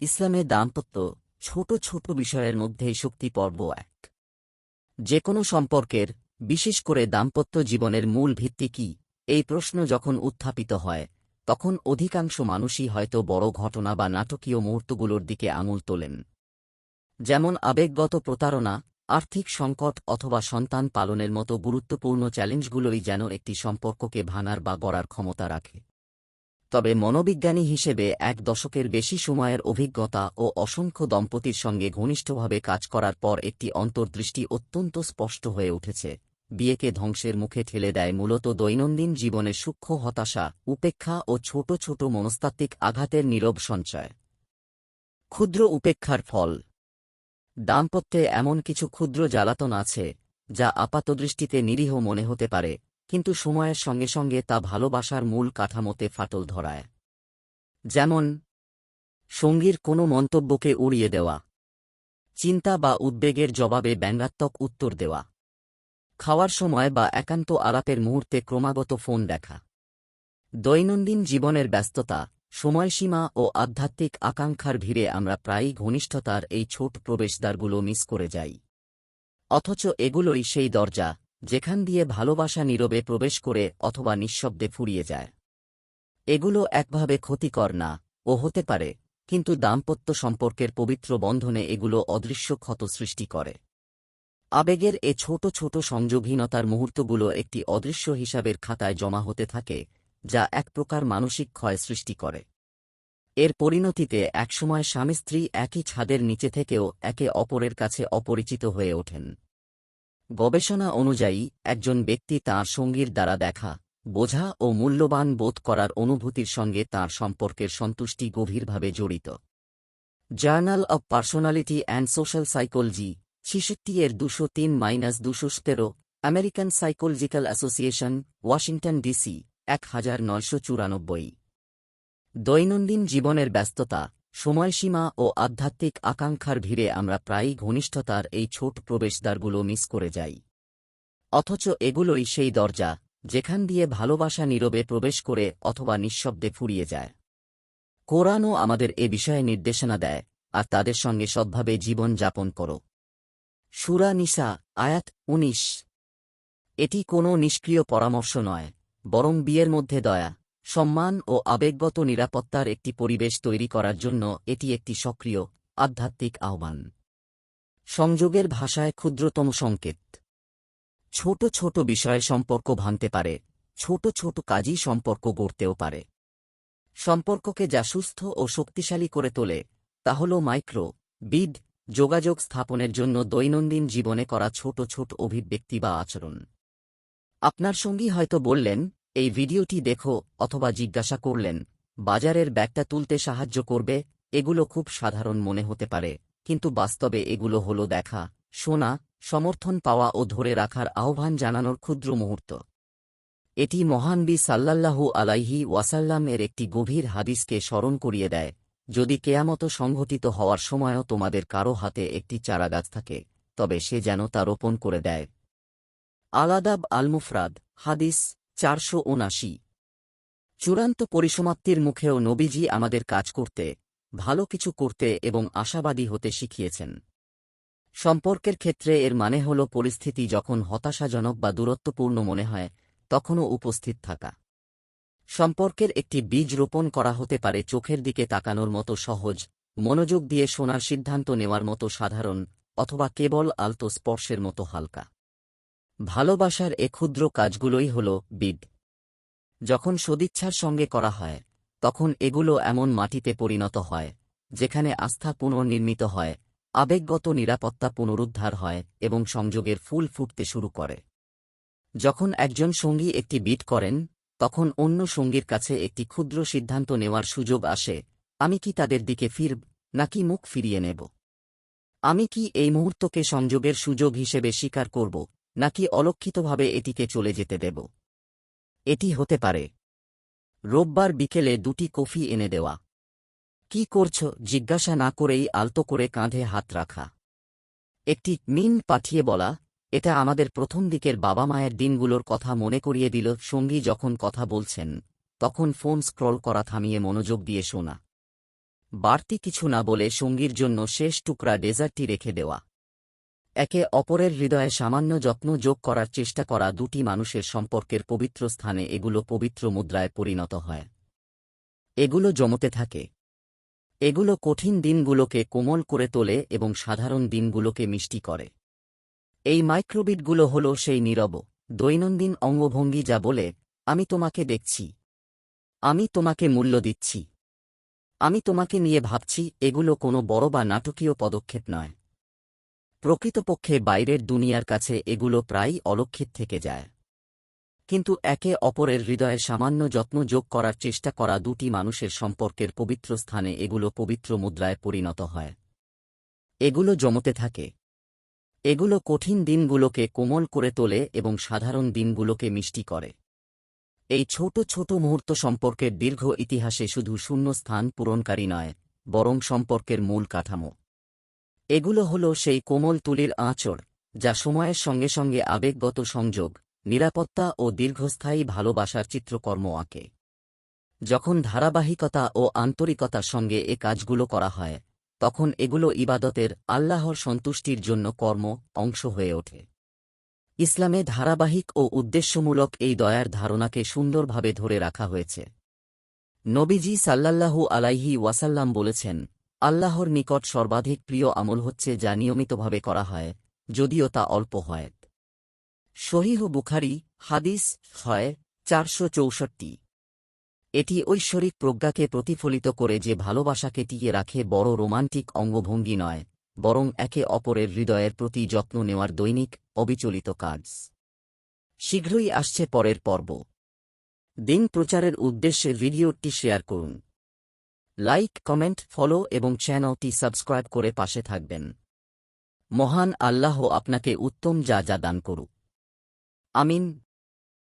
ইসলামে দাম্পত্য ছোট ছোট বিষয়ের মধ্যেই শক্তি পর্ব ১। যে কোনো সম্পর্কের, বিশেষ করে দাম্পত্য জীবনের মূল ভিত্তি কি, এই প্রশ্ন যখন উত্থাপিত হয় তখন অধিকাংশ মানুষই হয়তো বড় ঘটনা বা নাটকীয় মুহূর্তগুলোর দিকে আঙুল তোলেন। যেমন আবেগগত প্রতারণা, আর্থিক সংকট অথবা সন্তান পালনের মতো গুরুত্বপূর্ণ চ্যালেঞ্জগুলোই যেন একটি সম্পর্ককে ভাঙার বা গড়ার ক্ষমতা রাখে। তবে মনোবিজ্ঞানী হিসেবে ১ দশকের বেশি সময়ের অভিজ্ঞতা ও অসংখ্য দম্পতির সঙ্গে ঘনিষ্ঠভাবে কাজ করার পর একটি অন্তর্দৃষ্টি অত্যন্ত স্পষ্ট হয়ে উঠেছে: বিয়েকে ধ্বংসের মুখে ঠেলে দেয় মূলত দৈনন্দিন জীবনের সূক্ষ্ম হতাশা, উপেক্ষা ও ছোট ছোট মনস্তাত্ত্বিক আঘাতের নীরব সঞ্চয়। ক্ষুদ্র উপেক্ষার ফল। দাম্পত্যে এমন কিছু ক্ষুদ্র জ্বালাতন আছে যা আপাতদৃষ্টিতে নিরীহ মনে হতে পারে, কিন্তু সময়ের সঙ্গে সঙ্গে তা ভালোবাসার মূল কাঠামোতে ফাটল ধরায়। যেমন সঙ্গীর কোনো মন্তব্যকে উড়িয়ে দেওয়া, চিন্তা বা উদ্বেগের জবাবে ব্যঙ্গাত্মক উত্তর দেওয়া, খাওয়ার সময় বা একান্ত আলাপের মুহূর্তে ক্রমাগত ফোন দেখা। দৈনন্দিন জীবনের ব্যস্ততা, সময়সীমা ও আধ্যাত্মিক আকাঙ্ক্ষার ভিড়ে আমরা প্রায়ই ঘনিষ্ঠতার এই ছোট প্রবেশদ্বারগুলো মিস করে যাই। অথচ এগুলোই সেই দরজা যেখান দিয়ে ভালোবাসা নীরবে প্রবেশ করে অথবা নিঃশব্দে ফুরিয়ে যায়। এগুলো একভাবে ক্ষতিকর না ও হতে পারে, কিন্তু দাম্পত্য সম্পর্কের পবিত্র বন্ধনে এগুলো অদৃশ্য ক্ষত সৃষ্টি করে। আবেগের এ ছোট ছোট সংযোগহীনতার মুহূর্তগুলো একটি অদৃশ্য হিসাবের খাতায় জমা হতে থাকে, যা এক প্রকার মানসিক ক্ষয় সৃষ্টি করে। এর পরিণতিতে একসময় স্বামী স্ত্রী একই ছাদের নিচে থেকেও একে অপরের কাছে অপরিচিত হয়ে ওঠেন। গবেষণা অনুযায়ী একজন ব্যক্তি তাঁর সঙ্গীর দ্বারা দেখা, বোঝা ও মূল্যবান বোধ করার অনুভূতির সঙ্গে তাঁর সম্পর্কের সন্তুষ্টি গভীরভাবে জড়িত। Journal of personality and social psychology 66 এর 203-217, American psychological association, Washington DC 1994। দৈনন্দিন জীবনের ব্যস্ততা, সময়সীমা ও আধ্যাত্মিক আকাঙ্ক্ষার ভিড়ে আমরা প্রায়ই ঘনিষ্ঠতার এই ছোট প্রবেশদ্বারগুলো মিস করে যাই। অথচ এগুলোই সেই দরজা যেখান দিয়ে ভালোবাসা নীরবে প্রবেশ করে অথবা নিঃশব্দে ফুরিয়ে যায়। কোরআনও আমাদের এ বিষয়ে নির্দেশনা দেয়, আর তাদের সঙ্গে সদ্ভাবে জীবন যাপন করো। সূরা নিসা, আয়াত ১৯। এটি কোনো নিষ্ক্রিয় পরামর্শ নয়, বরং বিয়ের মধ্যে দয়া, সম্মান ও আবেগগত নিরাপত্তার একটি পরিবেশ তৈরি করার জন্য এটি একটি সক্রিয়, আধ্যাত্মিক আহ্বান। সংযোগের ভাষায় ক্ষুদ্রতম সংকেত। ছোট ছোট বিষয়ে সম্পর্ক ভাঙতে পারে, ছোট ছোট কাজই সম্পর্ক গড়তেও পারে। সম্পর্ককে যা সুস্থ ও শক্তিশালী করে তোলে তা হল মাইক্রো বিড যোগাযোগ স্থাপনের জন্য দৈনন্দিন জীবনে করা ছোট ছোট অভিব্যক্তি বা আচরণ। আপনার সঙ্গী হয়তো বললেন, এই ভিডিওটি দেখো, অথবা জিজ্ঞাসা করলেন, বাজারের ব্যাগটা তুলতে সাহায্য করবে। এগুলো খুব সাধারণ মনে হতে পারে, কিন্তু বাস্তবে এগুলো হলো দেখা, শোনা, সমর্থন পাওয়া ও ধরে রাখার আহ্বান জানানোর ক্ষুদ্র মুহূর্ত। এটি মহানবী সাল্লাল্লাহু আলাইহি ওয়াসাল্লাম এর একটি গভীর হাদিসকে স্মরণ করিয়ে দেয়: যদি কেয়ামত সংঘটিত হওয়ার সময়ও তোমাদের কারো হাতে একটি চারাগাছ থাকে, তবে সে যেন তা রোপণ করে দেয়। আল-আদাব আল-মুফরাদ, হাদিস ৪৭৯। চূড়ান্ত পরিসমাপ্তির মুখেও নবীজি আমাদের কাজ করতে, ভালো কিছু করতে এবং আশাবাদী হতে শিখিয়েছেন। সম্পর্কের ক্ষেত্রে এর মানে হল পরিস্থিতি যখন হতাশাজনক বা দূরত্বপূর্ণ মনে হয়, তখনও উপস্থিত থাকা। সম্পর্কের একটি বীজ রোপণ করা হতে পারে চোখের দিকে তাকানোর মতো সহজ, মনোযোগ দিয়ে শোনার সিদ্ধান্ত নেওয়ার মতো সাধারণ, অথবা কেবল আলতো স্পর্শের মতো হালকা। ভালোবাসার এ ক্ষুদ্র কাজগুলোই হল বীজ। যখন সদিচ্ছার সঙ্গে করা হয়, তখন এগুলো এমন মাটিতে পরিণত হয় যেখানে আস্থা পুনর্নির্মিত হয়, আবেগগত নিরাপত্তা পুনরুদ্ধার হয় এবং সংযোগের ফুল ফুটতে শুরু করে। যখন একজন সঙ্গী একটি বিট করেন, তখন অন্য সঙ্গীর কাছে একটি ক্ষুদ্র সিদ্ধান্ত নেওয়ার সুযোগ আসে: আমি কি তাদের দিকে ফিরব, নাকি মুখ ফিরিয়ে নেব? আমি কি এই মুহূর্তকে সংযোগের সুযোগ হিসেবে স্বীকার করব, নাকি অলক্ষিতভাবে এটিকে চলে যেতে দেব? এটি হতে পারে রোববার বিকেলে ২টি কফি এনে দেওয়া, কি করছ জিজ্ঞাসা না করেই আলতো করে কাঁধে হাত রাখা, একটি মিম পাঠিয়ে বলা, এটা আমাদের প্রথম দিকের বাবা মায়ের দিনগুলোর কথা মনে করিয়ে দিল। সঙ্গী যখন কথা বলছেন, তখন ফোন স্ক্রল করা থামিয়ে মনোযোগ দিয়ে শোনা। বাড়তি কিছু না বলে সঙ্গীর জন্য শেষ টুকরা ডেজার্টটি রেখে দেওয়া। একে অপরের হৃদয়ে সামান্য যত্ন যোগ করার চেষ্টা করা দুটি মানুষের সম্পর্কের পবিত্র স্থানে এগুলো পবিত্র মুদ্রায় পরিণত হয়। এগুলো জমতে থাকে। এগুলো কঠিন দিনগুলোকে কোমল করে তোলে এবং সাধারণ দিনগুলোকে মিষ্টি করে। এই মাইক্রোবিটগুলো হল সেই নীরব, দৈনন্দিন অঙ্গভঙ্গি যা বলে, আমি তোমাকে দেখছি, আমি তোমাকে মূল্য দিচ্ছি, আমি তোমাকে নিয়ে ভাবছি। এগুলো কোনো বড় বা নাটকীয় পদক্ষেপ নয়। প্রকৃতপক্ষে বাইরের দুনিয়ার কাছে এগুলো প্রায়ই অলক্ষিত থেকে যায়। কিন্তু একে অপরের হৃদয়ে সামান্য যত্ন যোগ করার চেষ্টা করা দুটি মানুষের সম্পর্কের পবিত্র স্থানে এগুলো পবিত্র মুদ্রায় পরিণত হয়। এগুলো জমতে থাকে। এগুলো কঠিন দিনগুলোকে কোমল করে তোলে এবং সাধারণ দিনগুলোকে মিষ্টি করে। এই ছোট ছোট মুহূর্ত সম্পর্কের দীর্ঘ ইতিহাসে শুধু শূন্য স্থান পূরণকারী নয়, বরং সম্পর্কের মূল কাঠামো। এগুলো হল সেই কোমল তুলির আঁচড়, যা সময়ের সঙ্গে সঙ্গে আবেগগত সংযোগ, নিরাপত্তা ও দীর্ঘস্থায়ী ভালোবাসার চিত্রকর্ম আঁকে। যখন ধারাবাহিকতা ও আন্তরিকতার সঙ্গে এ কাজগুলো করা হয়, তখন এগুলো ইবাদতের, আল্লাহর সন্তুষ্টির জন্য কর্ম অংশ হয়ে ওঠে। ইসলামে ধারাবাহিক ও উদ্দেশ্যমূলক এই দয়ার ধারণাকে সুন্দরভাবে ধরে রাখা হয়েছে। নবীজি সাল্লাল্লাহু আলাইহি ওয়াসাল্লাম বলেছেন, আল্লাহর নিকট সর্বাধিক প্রিয় আমল হচ্ছে যা নিয়মিতভাবে করা হয়, যদিও তা অল্প হয়। সহিহ বুখারী, হাদিস 464। এটি ঐশ্বরিক প্রজ্ঞাকে প্রতিফলিত করে যে ভালোবাসাকে টিকিয়ে রাখে বড় রোমান্টিক অঙ্গভঙ্গি নয়, বরং একে অপরের হৃদয়ের প্রতি যত্ন নেওয়ার দৈনিক, অবিচলিত কাজ। শীঘ্রই আসছে পরের পর্ব। দিন প্রচারের উদ্দেশ্যে ভিডিওটি শেয়ার করুন। লাইক, কমেন্ট, ফলো এবং চ্যানেলটি সাবস্ক্রাইব করে পাশে থাকবেন। মহান আল্লাহ আপনাকে উত্তম যা দান করুক। আমিন।